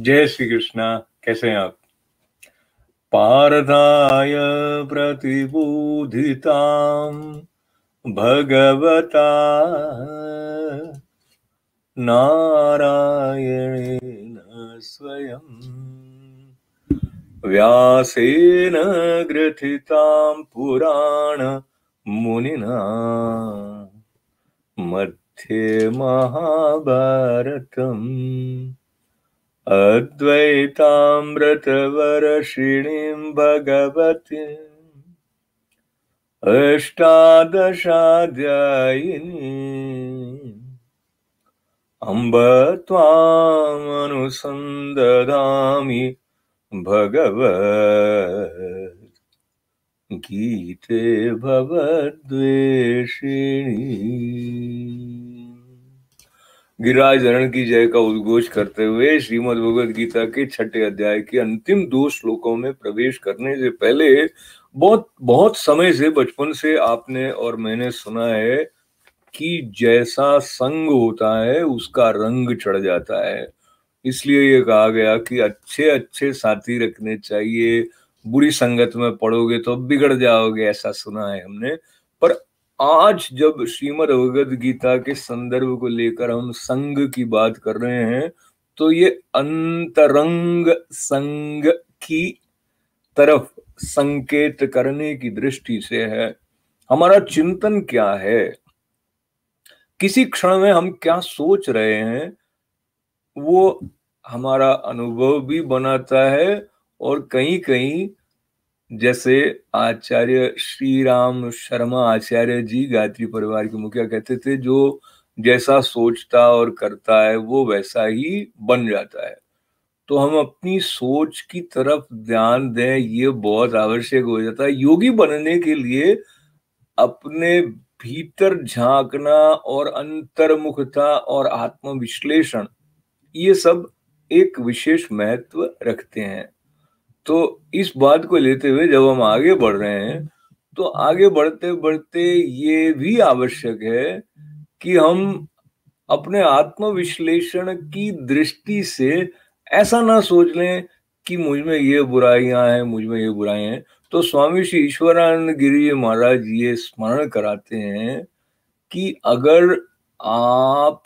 जय श्री कृष्णा। कैसे हैं आप? पार्थाय प्रतिबोधितां भगवता नारायणेन स्वयं व्यासेन ग्रथितां पुराण मुनिना मध्ये महाभारतम् अद्वैतामृतवर्षिणीं भगवतीम् अष्टादशाध्यायिनीम् अम्ब त्वामनुसन्दधामि भगवद् गीते भवद्वेषिणी। गिरिराज धरण की जय का उद्घोष करते हुए श्रीमद् भगवद गीता के 6ठे अध्याय के अंतिम 2 श्लोकों में प्रवेश करने से पहले बहुत समय से, बचपन से आपने और मैंने सुना है कि जैसा संग होता है उसका रंग चढ़ जाता है। इसलिए ये कहा गया कि अच्छे अच्छे साथी रखने चाहिए, बुरी संगत में पड़ोगे तो बिगड़ जाओगे, ऐसा सुना है हमने। पर आज जब श्रीमद् भगवद गीता के संदर्भ को लेकर हम संग की बात कर रहे हैं तो ये अंतरंग संग की तरफ संकेत करने की दृष्टि से है। हमारा चिंतन क्या है, किसी क्षण में हम क्या सोच रहे हैं, वो हमारा अनुभव भी बनाता है। और कहीं कहीं जैसे आचार्य श्री राम शर्मा आचार्य जी गायत्री परिवार के मुखिया कहते थे, जो जैसा सोचता और करता है वो वैसा ही बन जाता है। तो हम अपनी सोच की तरफ ध्यान दें, ये बहुत आवश्यक हो जाता है। योगी बनने के लिए अपने भीतर झांकना और अंतर्मुखता और आत्मविश्लेषण, ये सब एक विशेष महत्व रखते हैं। तो इस बात को लेते हुए जब हम आगे बढ़ रहे हैं तो आगे बढ़ते बढ़ते ये भी आवश्यक है कि हम अपने आत्मविश्लेषण की दृष्टि से ऐसा ना सोच लें कि मुझ में ये बुराइयां हैं, मुझ में ये बुराइयां हैं। तो स्वामी श्री ईश्वरानंद गिरी महाराज ये स्मरण कराते हैं कि अगर आप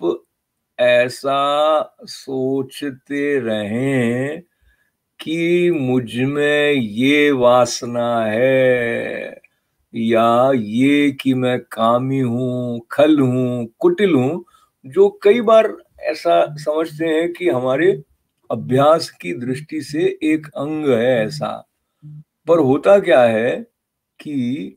ऐसा सोचते रहें कि मुझ में ये वासना है, या ये कि मैं कामी हूं, खल हूं, कुटिल हूं, जो कई बार ऐसा समझते हैं कि हमारे अभ्यास की दृष्टि से एक अंग है ऐसा। पर होता क्या है कि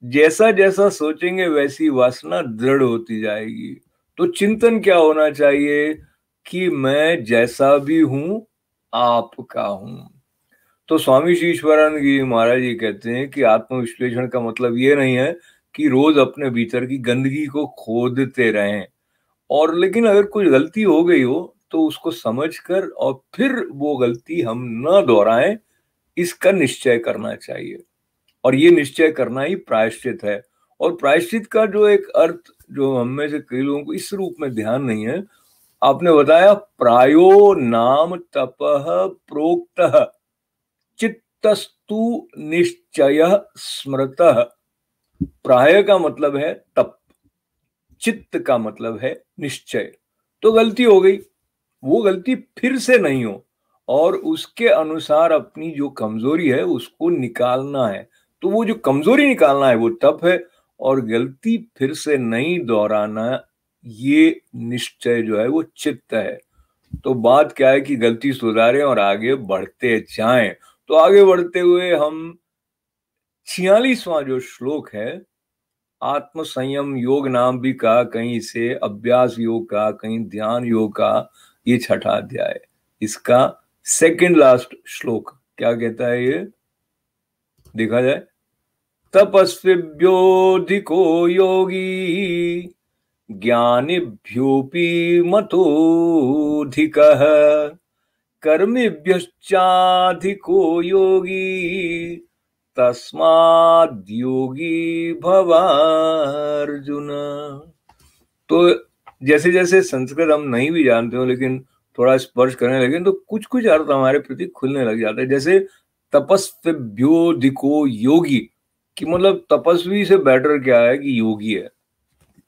जैसा जैसा सोचेंगे वैसी वासना दृढ़ होती जाएगी। तो चिंतन क्या होना चाहिए कि मैं जैसा भी हूं आपका हूं। तो स्वामी श्री ईश्वरानंद गिरी महाराज जी कहते हैं कि आत्मविश्लेषण का मतलब ये नहीं है कि रोज अपने भीतर की गंदगी को खोदते रहें, और लेकिन अगर कोई गलती हो गई हो तो उसको समझकर और फिर वो गलती हम न दोहराएं, इसका निश्चय करना चाहिए। और ये निश्चय करना ही प्रायश्चित है। और प्रायश्चित का जो एक अर्थ जो हम में से कई लोगों को इस रूप में ध्यान नहीं है, आपने बताया प्रायो नाम तपः प्रोक्तः चित्तस्तु निश्चय स्मृतः। प्राय का मतलब है तप, चित्त का मतलब है निश्चय। तो गलती हो गई, वो गलती फिर से नहीं हो, और उसके अनुसार अपनी जो कमजोरी है उसको निकालना है। तो वो जो कमजोरी निकालना है वो तप है, और गलती फिर से नहीं दोहराना, ये निश्चय जो है वो चित्त है। तो बात क्या है कि गलती सुधारें और आगे बढ़ते जाएं। तो आगे बढ़ते हुए हम 46वां जो श्लोक है, आत्म संयम योग नाम भी कहा, कहीं इसे अभ्यास योग का, कहीं ध्यान योग का, ये 6ठा अध्याय, इसका सेकंड लास्ट श्लोक क्या कहता है ये देखा जाए। तपस्विभ्योऽधिको योगी ज्ञानिभ्योऽपि मतोऽधिकः कर्मिभ्यश्चाधिको योगी तस्माद् योगी भवार्जुन। तो जैसे जैसे संस्कृत हम नहीं भी जानते हो, लेकिन थोड़ा स्पर्श करने लगे तो कुछ कुछ अर्थ हमारे प्रति खुलने लग जाते हैं। जैसे तपस्व्योधिको योगी, कि मतलब तपस्वी से बेटर क्या है कि योगी है।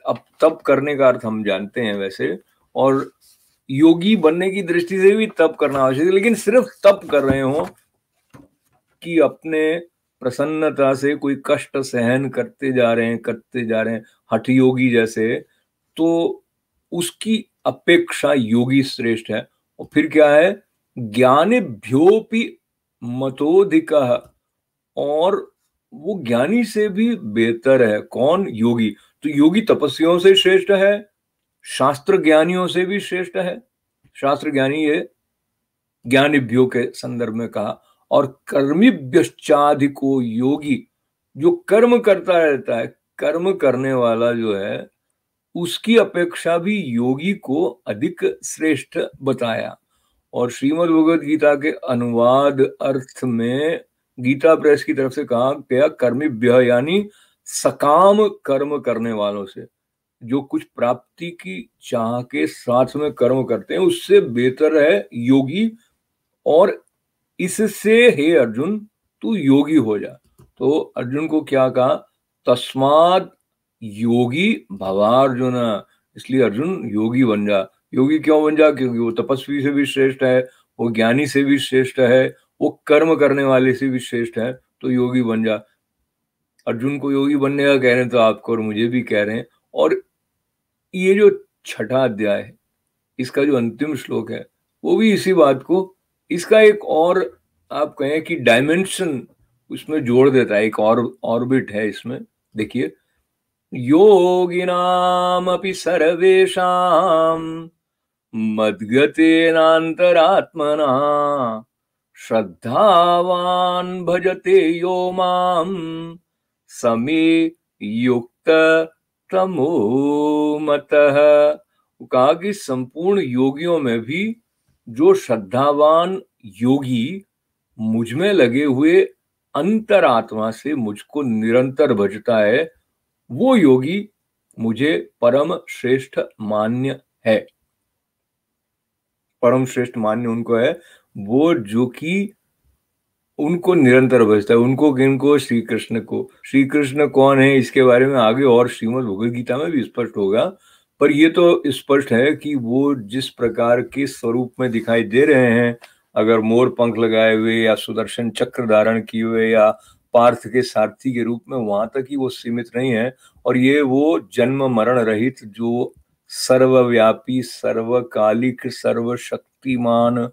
अब तप करने का अर्थ हम जानते हैं वैसे, और योगी बनने की दृष्टि से भी तप करना आवश्यक है, लेकिन सिर्फ तप कर रहे हो कि अपने प्रसन्नता से कोई कष्ट सहन करते जा रहे हैं हठ योगी जैसे, तो उसकी अपेक्षा योगी श्रेष्ठ है। और फिर क्या है, ज्ञानेभ्योपि मतोधिकः, और वो ज्ञानी से भी बेहतर है। कौन? योगी। तो योगी तपस्वियों से श्रेष्ठ है, शास्त्र ज्ञानियों से भी श्रेष्ठ है। शास्त्र ज्ञानी ये ज्ञानिभ्यो के संदर्भ में कहा। और कर्मिभ्यश्चाधिको योगी, जो कर्म करता रहता है, कर्म करने वाला जो है, उसकी अपेक्षा भी योगी को अधिक श्रेष्ठ बताया। और श्रीमद् भगवद गीता के अनुवाद अर्थ में गीता प्रेस की तरफ से कहा गया कर्मिभ्य, यानी सकाम कर्म करने वालों से, जो कुछ प्राप्ति की चाह के साथ में कर्म करते हैं, उससे बेहतर है योगी। और इससे हे अर्जुन तू योगी हो जा। तो अर्जुन को क्या कहा? तस्माद योगी भवार्जुन, इसलिए अर्जुन योगी बन जा। योगी क्यों बन जा? क्योंकि वो तपस्वी से भी श्रेष्ठ है, वो ज्ञानी से भी श्रेष्ठ है, वो कर्म करने वाले से भी श्रेष्ठ है, तो योगी बन जा। अर्जुन को योगी बनने का कह रहे हैं तो आपको और मुझे भी कह रहे हैं। और ये जो छठा अध्याय है, इसका जो अंतिम श्लोक है, वो भी इसी बात को, इसका एक और आप कहें कि डायमेंशन उसमें जोड़ देता है, एक और ऑर्बिट है इसमें। देखिए, योगिनामपि सर्वेषां मद्गतेनान्तरात्मना श्रद्धावान् भजते यो मां समे युक्ततमो मतः। कहा कि संपूर्ण योगियों में भी जो श्रद्धावान योगी मुझ में लगे हुए अंतरात्मा से मुझको निरंतर भजता है, वो योगी मुझे परम श्रेष्ठ मान्य है। परम श्रेष्ठ मान्य उनको है वो जो कि उनको निरंतर भजता है। उनको किनको? श्री कृष्ण को। श्री कृष्ण कौन है इसके बारे में आगे और श्रीमद् भगवद गीता में भी स्पष्ट होगा, पर ये तो स्पष्ट है कि वो जिस प्रकार के स्वरूप में दिखाई दे रहे हैं, अगर मोर पंख लगाए हुए या सुदर्शन चक्र धारण किए हुए या पार्थ के सारथी के रूप में, वहां तक ही वो सीमित नहीं है। और ये वो जन्म मरण रहित, जो सर्वव्यापी, सर्वकालिक, सर्वशक्तिमान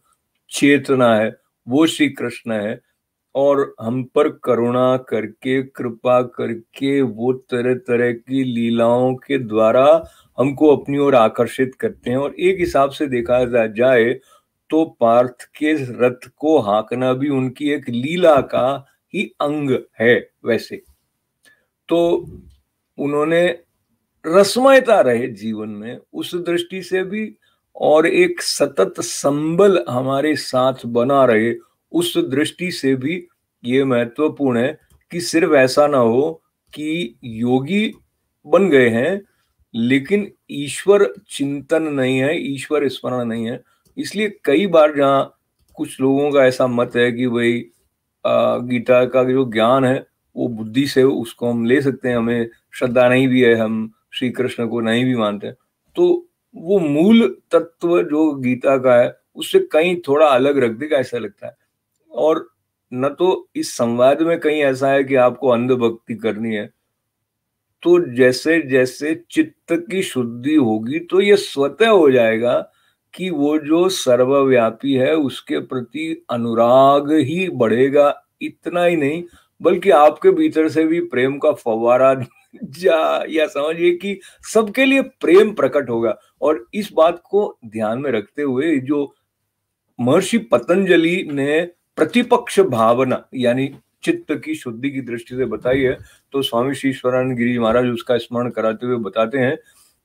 चेतना है, वो श्री कृष्ण है। और हम पर करुणा करके, कृपा करके वो तरह तरह की लीलाओं के द्वारा हमको अपनी ओर आकर्षित करते हैं। और एक हिसाब से देखा जाए तो पार्थ के रथ को हाँकना भी उनकी एक लीला का ही अंग है। वैसे तो उन्होंने रसमयता रहे जीवन में, उस दृष्टि से भी, और एक सतत संबल हमारे साथ बना रहे, उस दृष्टि से भी ये महत्वपूर्ण है कि सिर्फ ऐसा ना हो कि योगी बन गए हैं लेकिन ईश्वर चिंतन नहीं है, ईश्वर स्मरण नहीं है। इसलिए कई बार जहाँ कुछ लोगों का ऐसा मत है कि भाई गीता का जो ज्ञान है वो बुद्धि से उसको हम ले सकते हैं, हमें श्रद्धा नहीं भी है, हम श्री कृष्ण को नहीं भी मानते, तो वो मूल तत्व जो गीता का है उससे कहीं थोड़ा अलग रख देगा ऐसा लगता है। और न तो इस संवाद में कहीं ऐसा है कि आपको अंध भक्ति करनी है, तो जैसे जैसे चित्त की शुद्धि होगी तो ये स्वतः हो जाएगा कि वो जो सर्वव्यापी है उसके प्रति अनुराग ही बढ़ेगा। इतना ही नहीं, बल्कि आपके भीतर से भी प्रेम का फव्वारा या समझिए कि सबके लिए प्रेम प्रकट होगा। और इस बात को ध्यान में रखते हुए जो महर्षि पतंजलि ने प्रतिपक्ष भावना यानी चित्त की शुद्धि की दृष्टि से बताई है, तो स्वामी श्री ईश्वरानंद गिरी महाराज उसका स्मरण कराते हुए बताते हैं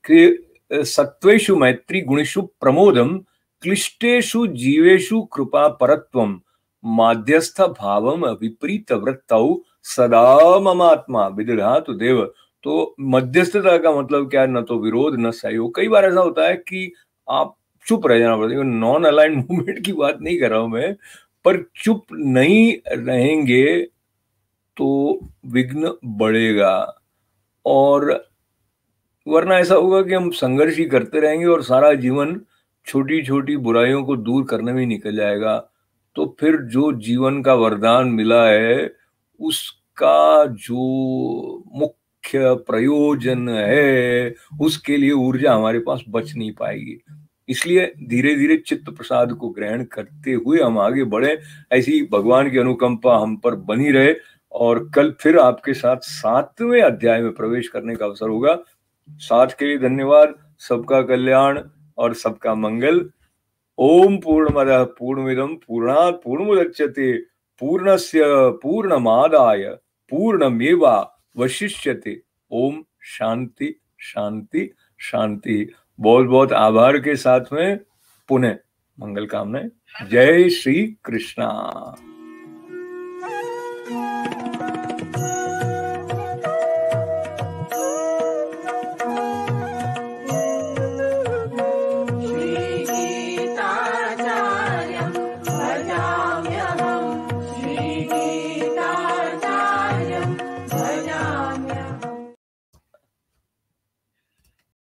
कि सत्वेषु मैत्री गुणेषु प्रमोदम क्लिष्टेषु जीवेषु कृपा परत्वम माध्यस्थ भावम विपरीत वृत्तौ सदा ममात्मा विदधातु देव। तो मध्यस्थता का मतलब क्या है? न तो विरोध न सहयोग। कई बार ऐसा होता है कि आप चुप रह जाना पड़ता है। नॉन अलाइंड मूवमेंट की बात नहीं कर रहा हूं मैं, पर चुप नहीं रहेंगे तो विघ्न बढ़ेगा, और वरना ऐसा होगा कि हम संघर्ष ही करते रहेंगे और सारा जीवन छोटी छोटी बुराइयों को दूर करने में निकल जाएगा। तो फिर जो जीवन का वरदान मिला है उसका जो मुख्य प्रयोजन है, उसके लिए ऊर्जा हमारे पास बच नहीं पाएगी। इसलिए धीरे धीरे चित्त प्रसाद को ग्रहण करते हुए हम आगे बढ़े, ऐसी भगवान की अनुकंपा हम पर बनी रहे। और कल फिर आपके साथ 7वें अध्याय में प्रवेश करने का अवसर होगा। साथ के लिए धन्यवाद। सबका कल्याण और सबका मंगल। ओम पूर्णमदः पूर्णमिदं पूर्णात् पूर्णमुदच्यते पूर्णस्य पूर्णमादाय पूर्णमेवावशिष्यते। ओम शांति शांति शांति। बहुत बहुत आभार के साथ में पुनः मंगल कामनाएं। जय श्री कृष्णा।